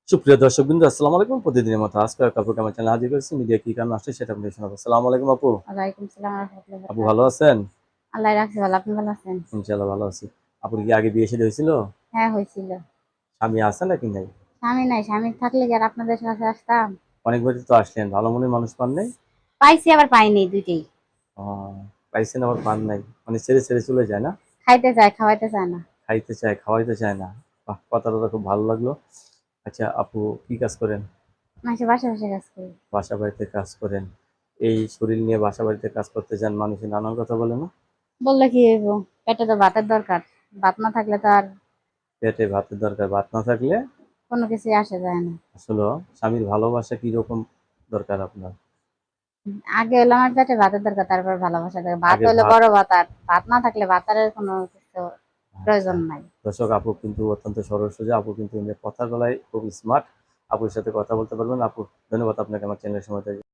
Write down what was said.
সুপ্রিয় দর্শকবৃন্দ, আসসালামু আলাইকুম। প্রতিদিনের মতো আজকে আপুকে আমার চ্যানেলে হাজির করেছি। মিডিয়া কি কারণে আসছে সেটা আপনাদের শোনাবো। আসসালামু আলাইকুম আপু। ওয়ালাইকুম সালাম ওয়া রাহমাতুল্লাহি ওয়া আপু ভালো বারাকাতুহু। আছেন? আল্লাহ রাখছে ভালো। আপনি ভালো আছেন? ইনশাআল্লাহ ভালো আছি। আপুর কি আগে বিয়ে শাদী হয়েছিল? হ্যাঁ, হইছিল। স্বামী আছে নাকি নাই? স্বামী নাই। স্বামী থাকলে কি আর আপনাদের কাছে আসতাম? অনেকবারই তো আসলেন, ভালো মনের মানুষ পান নাই? পাইছি আবার পাইনি দুইটাই। ও, পাইছেন আবার পান নাই, মানে ছেড়ে ছেড়ে চলে যায় না? খাইতে চায়, খাওয়াইতে চায় না। খাইতে চায় খাওয়াইতে চায় না। বাহ, কথাটা তো খুব ভালো লাগলো। আচ্ছা আপু, কি কাজ করেন? মানুষের বাসায় বসে কাজ করি। বাসা বাড়িতে কাজ করেন? এই শরীর নিয়ে বাসা বাড়িতে কাজ করতে যান, মানুষে নানান কথা বলে না? বললে কি হইব? পেটে তো ভাতের দরকার। ভাত না থাকলে তো আর পেটে ভাতের দরকার, ভাত না থাকলে কোনো কিছুই আসে যায় না। আসলে স্বামীর ভালোবাসা কিরকম দরকার আপনার? আগে হলো আমার পেটে ভাতের দরকার, তারপর ভালোবাসা দরকার। ভাত আগে হইলো ভাত। বড় ভাত, আর ভাত না থাকলে ভাতারের কোনো কিছু আচ্ছা, প্রয়োজন নাই। দর্শক আপু কিন্তু অত্যন্ত সরল সোজা, আপু কিন্তু এমনি কথার গলায় খুব স্মার্ট। আপুর সাথে কথা বলতে পারবেন। আপু ধন্যবাদ আপনাকে আমার চ্যানেলের সময় দেওয়ার জন্য।